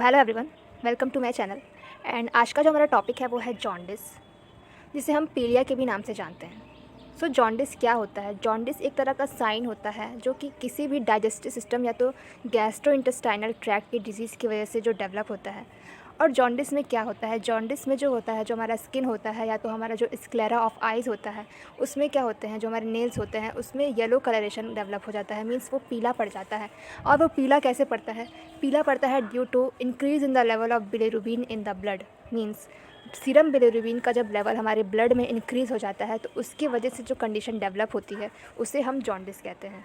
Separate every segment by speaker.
Speaker 1: Hello everyone, welcome to my channel. And आज का जो हमारा टॉपिक है वो है जॉन्डिस, जिसे हम पीलिया के भी नाम से जानते हैं। सो जॉन्डिस क्या होता है? जॉन्डिस एक तरह का साइन होता है जो कि किसी भी डाइजेस्टिव सिस्टम या तो गैस्ट्रोइंटेस्टाइनल ट्रैक्ट की डिजीज़ की वजह से जो डेवलप होता है। और जॉन्डिस में क्या होता है? जॉन्डिस में जो होता है, जो हमारा स्किन होता है या तो हमारा जो स्क्लेरा ऑफ आइज़ होता है, उसमें क्या होते हैं, जो हमारे नेल्स होते हैं उसमें येलो कलरेशन डेवलप हो जाता है। मीन्स वो पीला पड़ जाता है। और वो पीला कैसे पड़ता है? पीला पड़ता है due to increase in the level of bilirubin in the blood. Means serum bilirubin का जब लेवल हमारे ब्लड में इंक्रीज़ हो जाता है तो उसकी वजह से जो कंडीशन डेवलप होती है उसे हम जॉन्डिस कहते हैं।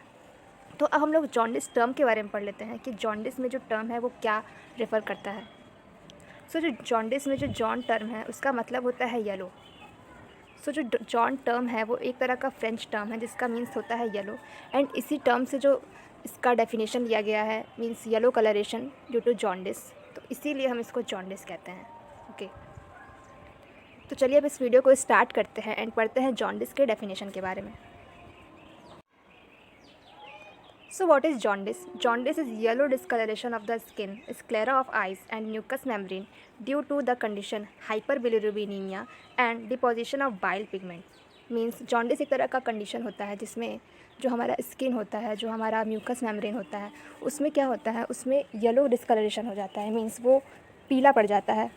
Speaker 1: तो अब हम लोग जॉन्डिस टर्म के बारे में पढ़ लेते हैं कि जॉन्डिस में जो टर्म है वो क्या रेफ़र करता है। जो जॉन्डिस में जो जॉन टर्म है उसका मतलब होता है येलो। जो जॉन टर्म है वो एक तरह का फ्रेंच टर्म है जिसका मीन्स होता है येलो। एंड इसी टर्म से जो इसका डेफिनेशन लिया गया है means yellow colouration due to jaundice, तो इसीलिए हम इसको जॉन्डिस कहते हैं। ओके, तो चलिए अब इस वीडियो को स्टार्ट करते हैं एंड पढ़ते हैं जॉन्डिस के डेफिनेशन के बारे में। So what is jaundice? Jaundice is yellow discoloration of the skin, sclera of eyes and mucous membrane due to the condition hyperbilirubinemia and deposition of bile pigment. Means jaundice एक तरह का condition होता है जिसमें जो हमारा स्किन होता है, जो हमारा म्यूकस मेम्ब्रेन होता है, उसमें क्या होता है, उसमें येलो डिस्कलरेशन हो जाता है। मीन्स वो पीला पड़ जाता है।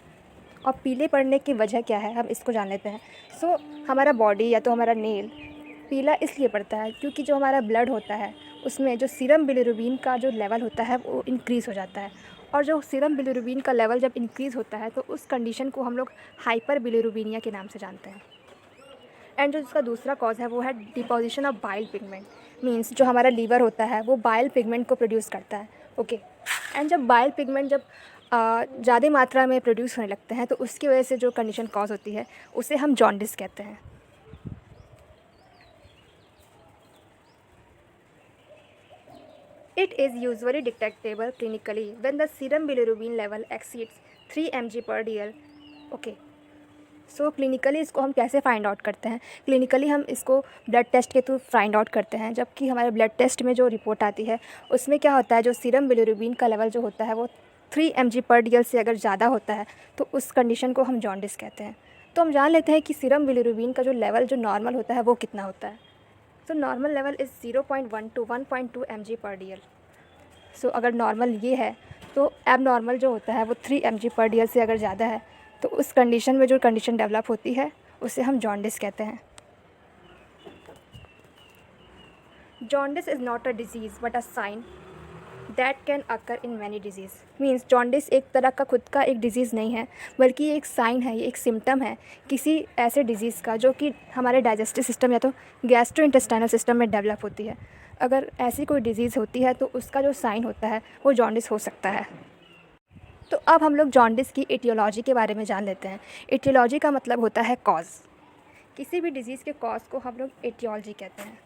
Speaker 1: और पीले पड़ने की वजह क्या है हम इसको जान लेते हैं। हमारा बॉडी या तो हमारा नेल पीला इसलिए पड़ता है क्योंकि जो हमारा ब्लड होता है उसमें जो सीरम बिलिरुबिन का जो लेवल होता है वो इंक्रीज़ हो जाता है। और जो सीरम बिलिरुबिन का लेवल जब इंक्रीज़ होता है तो उस कंडीशन को हम लोग हाइपर बिलिरुबिनिया के नाम से जानते हैं। एंड जो इसका दूसरा कॉज है वो है deposition of bile pigment. Means जो हमारा लीवर होता है वो बाइल पिगमेंट को प्रोड्यूस करता है। ओके, एंड जब बाइल पिगमेंट जब ज़्यादा मात्रा में प्रोड्यूस होने लगते हैं तो उसकी वजह से जो कंडीशन कॉज होती है उसे हम जॉन्डिस कहते हैं। It is usually detectable clinically when the serum bilirubin level exceeds 3 mg per dl. Okay, so clinically इसको हम कैसे फाइंड आउट करते हैं? क्लिनिकली हम इसको ब्लड टेस्ट के थ्रू फाइंड आउट करते हैं। जबकि हमारे ब्लड टेस्ट में जो रिपोर्ट आती है उसमें क्या होता है, जो सीरम बिलिरुबिन का लेवल जो होता है वो 3 mg पर dl से अगर ज़्यादा होता है तो उस कंडीशन को हम जॉन्डिस कहते हैं। तो हम जान लेते हैं कि सीरम बिलिरुबिन का जो लेवल जो नॉर्मल होता है वो कितना होता है। तो normal level is 0.1 to 1.2 mg पर dl। अगर नॉर्मल ये है तो एब नॉर्मल जो होता है वो 3 mg पर dl से अगर ज़्यादा है तो उस कंडीशन में जो कंडीशन डेवलप होती है उसे हम जॉन्डिस कहते हैं। Jaundice is not a disease but a sign that can occur in many diseases. Means jaundice एक तरह का खुद का एक डिजीज़ नहीं है बल्कि ये एक साइन है, ये एक सिम्टम है किसी ऐसे डिजीज़ का जो कि हमारे डाइजेस्टिव सिस्टम या तो गैस्ट्रोइंटेस्टाइनल सिस्टम में डेवलप होती है। अगर ऐसी कोई डिज़ीज़ होती है तो उसका जो साइन होता है वो जॉन्डिस हो सकता है। तो अब हम लोग जॉन्डिस की एटियोलॉजी के बारे में जान लेते हैं। एटियोलॉजी का मतलब होता है कॉज। किसी भी डिज़ीज़ के कॉज को हम लोग एटियोलॉजी कहते हैं।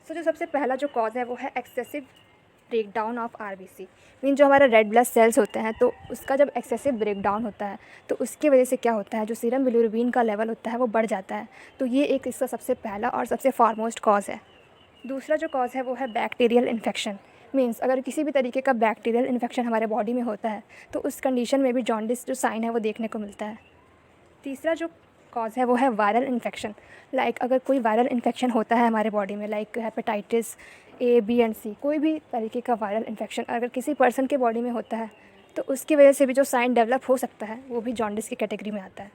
Speaker 1: जो सबसे पहला जो कॉज है वो है excessive breakdown of RBC. Mean जो हमारा रेड ब्लड सेल्स होते हैं तो उसका जब एक्सेसिव ब्रेकडाउन होता है तो उसकी वजह से क्या होता है, जो सीरम बिलिरुबिन का लेवल होता है वो बढ़ जाता है। तो ये एक इसका सबसे पहला और सबसे फॉरमोस्ट कॉज है। दूसरा जो कॉज है वो है बैक्टीरियल इन्फेक्शन। मीन्स अगर किसी भी तरीके का बैक्टीरियल इन्फेक्शन हमारे बॉडी में होता है तो उस कंडीशन में भी जॉन्डिस जो साइन है वो देखने को मिलता है। तीसरा जो कॉज है वो है वायरल इन्फेक्शन। लाइक अगर कोई वायरल इन्फेक्शन होता है हमारे बॉडी में, like hepatitis A, B and C, कोई भी तरीके का वायरल इन्फेक्शन अगर किसी पर्सन के बॉडी में होता है तो उसकी वजह से भी जो साइन डेवलप हो सकता है वो भी जॉन्डिस की कैटेगरी में आता है।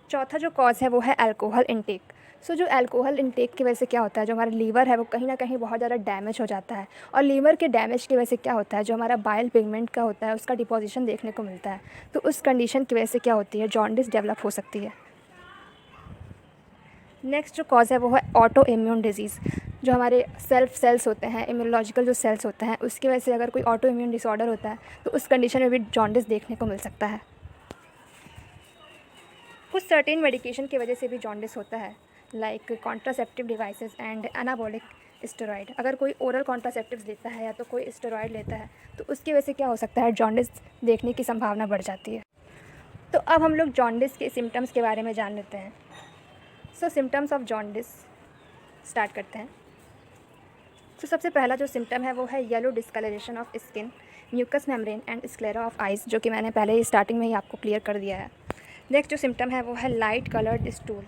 Speaker 1: चौथा जो कॉज है वो है अल्कोहल इनटेक। जो अल्कोहल इनटेक की वजह से क्या होता है, जो हमारा लीवर है वो कहीं ना कहीं बहुत ज़्यादा डैमेज हो जाता है। और लीवर के डैमेज की वजह से क्या होता है, जो हमारा बाइल पिगमेंट का होता है उसका डिपोजिशन देखने को मिलता है। तो उस कंडीशन की वजह से क्या होती है, जॉन्डिस डेवलप हो सकती है। नेक्स्ट जो कॉज है वो है ऑटो इम्यून डिजीज़। जो हमारे सेल्फ सेल्स होते हैं, इम्यूनोलॉजिकल जो सेल्स होते हैं उसकी वजह से अगर कोई ऑटो इम्यून डिसऑर्डर होता है तो उस कंडीशन में भी जॉन्डिस देखने को मिल सकता है। कुछ सर्टेन मेडिकेशन की वजह से भी जॉन्डिस होता है, like contraceptive devices and anabolic steroid. अगर कोई ओरल कॉन्ट्रासेप्टिव्स लेता है या तो कोई स्टेरॉइड लेता है तो उसकी वजह से क्या हो सकता है, जॉन्डिस देखने की संभावना बढ़ जाती है। तो अब हम लोग जॉन्डिस के सिम्टम्स के बारे में जान लेते हैं। सिम्टम्स ऑफ जॉन्डिस स्टार्ट करते हैं। तो सबसे पहला जो सिम्टम है वो है yellow discolouration of skin, mucous membrane and sclera of eyes, जो कि मैंने पहले ही स्टार्टिंग में ही आपको क्लियर कर दिया है। नेक्स्ट जो सिम्टम है वो है लाइट कलर्ड स्टूल,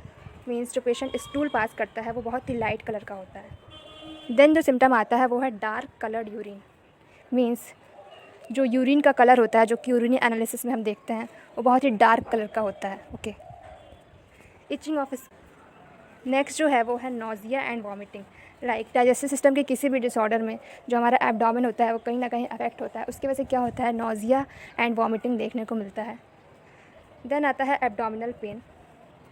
Speaker 1: मीन्स जो पेशेंट स्टूल पास करता है वो बहुत ही लाइट कलर का होता है। देन जो सिम्टम आता है वो है डार्क कलर्ड यूरिन, मीन्स जो यूरिन का कलर होता है, जो कि यूरिन एनालिसिस में हम देखते हैं, वो बहुत ही डार्क कलर का होता है। Okay, etching of. नेक्स्ट जो है वो है nausea and vomiting, like digestive system के किसी भी डिसऑर्डर में जो हमारा एब्डोमेन होता है वो कहीं ना कहीं अफेक्ट होता है, उसकी वजह से क्या होता है, नोज़िया एंड वॉमिटिंग देखने को मिलता है। देन आता है एब्डोमिनल पेन,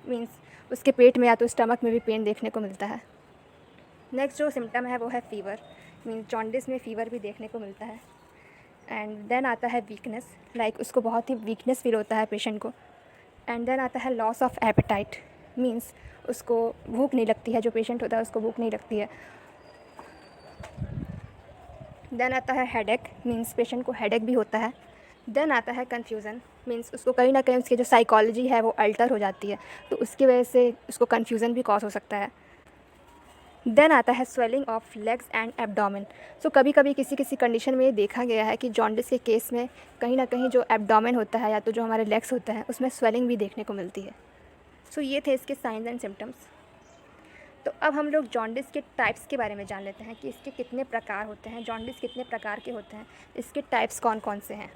Speaker 1: मीन्स उसके पेट में या तो स्टमक में भी पेन देखने को मिलता है। नेक्स्ट जो सिम्टम है वो है फ़ीवर, मीन्स जॉन्डिस में फ़ीवर भी देखने को मिलता है। एंड देन आता है वीकनेस, लाइक उसको बहुत ही वीकनेस फील होता है पेशेंट को। एंड देन आता है लॉस ऑफ एपेटाइट, मीन्स उसको भूख नहीं लगती है, जो पेशेंट होता है उसको भूख नहीं लगती है। देन आता है हेडेक, मीन्स पेशेंट को हेडेक भी होता है। देन आता है कन्फ्यूज़न, मीन्स उसको कहीं ना कहीं उसकी जो साइकोलॉजी है वो अल्टर हो जाती है, तो उसकी वजह से उसको कन्फ्यूज़न भी कॉज हो सकता है। देन आता है swelling of legs and abdomen. So कभी कभी किसी किसी कंडीशन में ये देखा गया है कि जॉन्डिस के केस में कहीं ना कहीं जो एब्डोमेन होता है या तो जो हमारे लेग्स होते हैं उसमें स्वेलिंग भी देखने को मिलती है। सो ये थे इसके साइंस एंड सिम्टम्स। तो अब हम लोग जॉन्डिस के टाइप्स के बारे में जान लेते हैं कि इसके कितने प्रकार होते हैं, जॉन्डिस कितने प्रकार के होते हैं, इसके टाइप्स कौन कौन से हैं।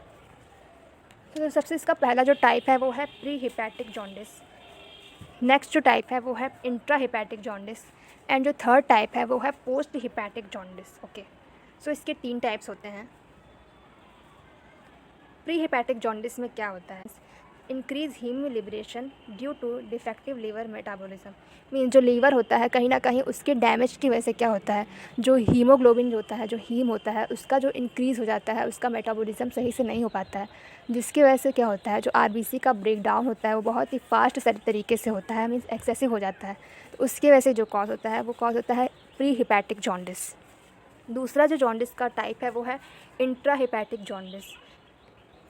Speaker 1: तो सबसे इसका पहला जो टाइप है वो है प्री हिपैटिक जॉन्डिस। नेक्स्ट जो टाइप है वो है इंट्रा हिपैटिक जॉन्डिस, एंड जो थर्ड टाइप है वो है पोस्ट हिपैटिक जॉन्डिस। ओके, सो इसके 3 टाइप्स होते हैं। प्री हिपैटिक जॉन्डिस में क्या होता है, increase heme liberation due to defective liver metabolism, mean जो लीवर होता है कहीं ना कहीं उसके डैमेज की वजह से क्या होता है, जो हीमोग्लोबिन जो होता है, जो हीम होता है उसका जो इंक्रीज़ हो जाता है, उसका मेटाबॉलिज्म सही से नहीं हो पाता है, जिसकी वजह से क्या होता है, जो आरबीसी का ब्रेक डाउन होता है वो बहुत ही फास्ट तरीके से होता है, मीन्स एक्सेसिव हो जाता है। तो उसकी वजह से जो कॉज होता है वो कॉज होता है प्री हिपैटिक जॉन्डिस। दूसरा जो जॉन्डिस का टाइप है वो है इंट्रा हिपैटिक जॉन्डिस।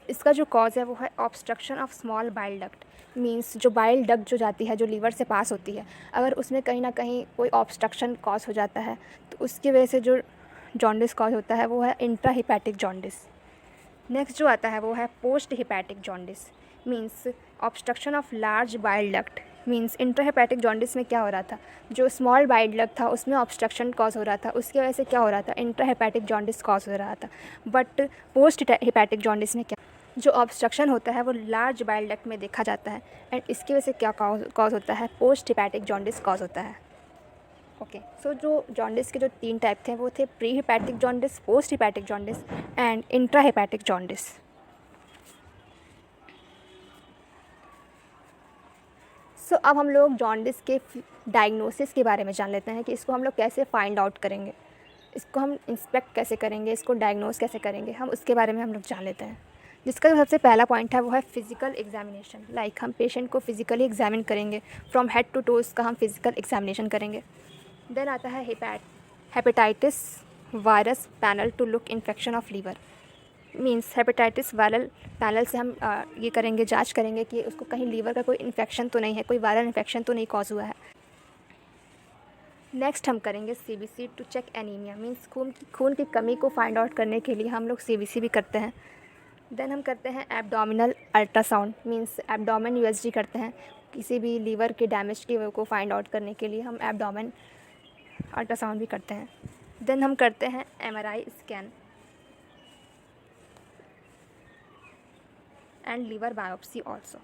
Speaker 1: इसका जो कॉज है वो है obstruction of small bile duct, means जो बाइल डक्ट जो जाती है, जो लीवर से पास होती है, अगर उसमें कहीं ना कहीं कोई ऑब्स्ट्रक्शन कॉज हो जाता है तो उसकी वजह से जो जॉन्डिस कॉज होता है वो है इंट्रा हिपैटिक जॉन्डिस। नेक्स्ट जो आता है वो है post hepatic jaundice, means obstruction of large bile duct, means intra hepatic jaundice में क्या हो रहा था, जो स्मॉल बाइल डक्ट था उसमें ऑब्स्ट्रक्शन कॉज हो रहा था, उसकी वजह से क्या हो रहा था, इंट्रा हिपैटिक जॉन्डिस कॉज हो रहा था। बट पोस्ट हिपैटिक जॉन्डिस में क्या, जो ऑब्स्ट्रक्शन होता है वो लार्ज बाइल डक्ट में देखा जाता है, एंड इसकी वजह से क्या कॉज होता है, पोस्ट हिपैटिक जॉन्डिस कॉज होता है। ओके, सो जो जॉन्डिस के जो 3 टाइप थे वो थे pre hepatic jaundice, post hepatic jaundice and intra hepatic jaundice. So अब हम लोग जॉन्डिस के डायग्नोसिस के बारे में जान लेते हैं कि इसको हम लोग कैसे फाइंड आउट करेंगे, इसको हम इंस्पेक्ट कैसे करेंगे, इसको डायग्नोस कैसे करेंगे, हम उसके बारे में हम लोग जान लेते हैं। जिसका जो सबसे पहला पॉइंट है वो है फिज़िकल एग्जामिनेशन, लाइक हम पेशेंट को फिज़िकली एग्जामिन करेंगे, फ्रॉम हेड टू टोज़ का हम फिज़िकल एग्जामिनेशन करेंगे। देन आता है hepatitis virus panel to look infection of liver, means hepatitis viral panel से हम ये करेंगे, जांच करेंगे कि उसको कहीं लीवर का कोई इन्फेक्शन तो नहीं है, कोई वायरल इन्फेक्शन तो नहीं कॉज हुआ है। नेक्स्ट हम करेंगे CBC to check anaemia, means खून की कमी को फाइंड आउट करने के लिए हम लोग सीबीसी भी करते हैं। देन हम करते हैं abdominal ultrasound, means abdomen USG करते हैं, किसी भी लीवर के डैमेज की को फाइंड आउट करने के लिए हम एब्डोमेन अल्ट्रासाउंड भी करते हैं। देन हम करते हैं MRI scan and liver biopsy also.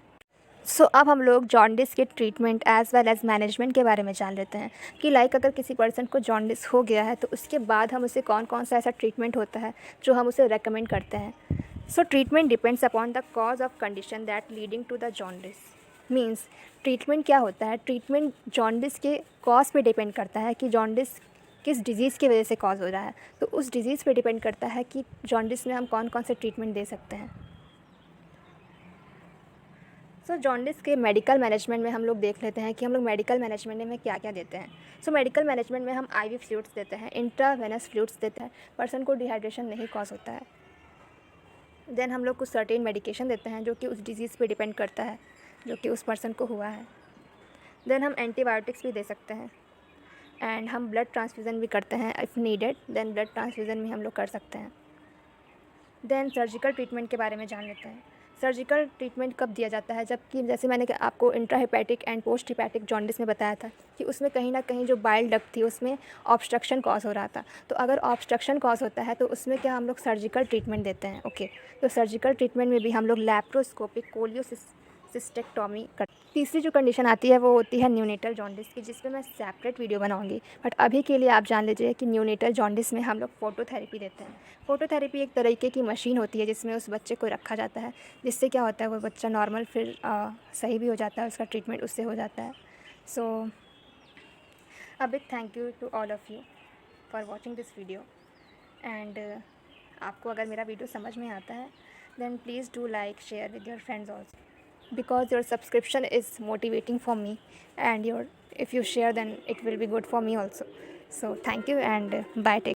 Speaker 1: So अब हम लोग जॉन्डिस के treatment as well as management के बारे में जान लेते हैं कि लाइक अगर किसी पर्सन को जॉन्डिस हो गया है तो उसके बाद हम उसे कौन कौन सा ऐसा ट्रीटमेंट होता है जो हम उसे रेकमेंड करते हैं। So treatment depends upon the cause of condition that leading to the jaundice, means treatment क्या होता है, ट्रीटमेंट जॉन्डिस के कॉज पे डिपेंड करता है कि जॉन्डिस किस डिज़ीज़ की वजह से कॉज हो रहा है, तो उस डिज़ीज़ पे डिपेंड करता है कि जॉन्डिस में हम कौन कौन से ट्रीटमेंट दे सकते हैं। सो जॉन्डिस के मेडिकल मैनेजमेंट में हम लोग देख लेते हैं कि हम लोग मेडिकल मैनेजमेंट में क्या क्या देते हैं। सो मेडिकल मैनेजमेंट में हम आईवी फ्लूइड्स देते हैं, इंट्रावेनस फ्लूइड्स देते हैं, पर्सन को डिहाइड्रेशन नहीं कॉज होता है। देन हम लोग कुछ सर्टेन मेडिकेशन देते हैं जो कि उस डिज़ीज़ पे डिपेंड करता है जो कि उस पर्सन को हुआ है। देन हम एंटीबायोटिक्स भी दे सकते हैं। एंड हम ब्लड ट्रांसफ्यूज़न भी करते हैं if needed, then blood transfusion भी हम लोग कर सकते हैं। देन सर्जिकल ट्रीटमेंट के बारे में जान लेते हैं। सर्जिकल ट्रीटमेंट कब दिया जाता है, जबकि जैसे मैंने आपको intrahepatic and post hepatic jaundice में बताया था कि उसमें कहीं ना कहीं जो बाइल डक्ट थी उसमें ऑब्स्ट्रक्शन कॉज हो रहा था। तो अगर ऑब्स्ट्रक्शन कॉज होता है तो उसमें क्या हम लोग सर्जिकल ट्रीटमेंट देते हैं। ओके, तो सर्जिकल ट्रीटमेंट में भी हम लोग लैप्रोस्कोपिक कोलियोसिस्टेक्टोमी कर। तीसरी जो कंडीशन आती है वो होती है न्यूनेटल जॉन्डिस की, जिस पे मैं सेपरेट वीडियो बनाऊंगी। बट अभी के लिए आप जान लीजिए कि न्यूनेटल जॉन्डिस में हम लोग फोटोथेरेपी देते हैं। फोटोथेरेपी एक तरीके की मशीन होती है जिसमें उस बच्चे को रखा जाता है, जिससे क्या होता है वो बच्चा नॉर्मल फिर सही भी हो जाता है, उसका ट्रीटमेंट उससे हो जाता है। So a big thank you to all of you for watching this video. And आपको अगर मेरा वीडियो समझ में आता है then please do like share with your friends also, because your subscription is motivating for me, and if you share then it will be good for me also. So thank you and bye, take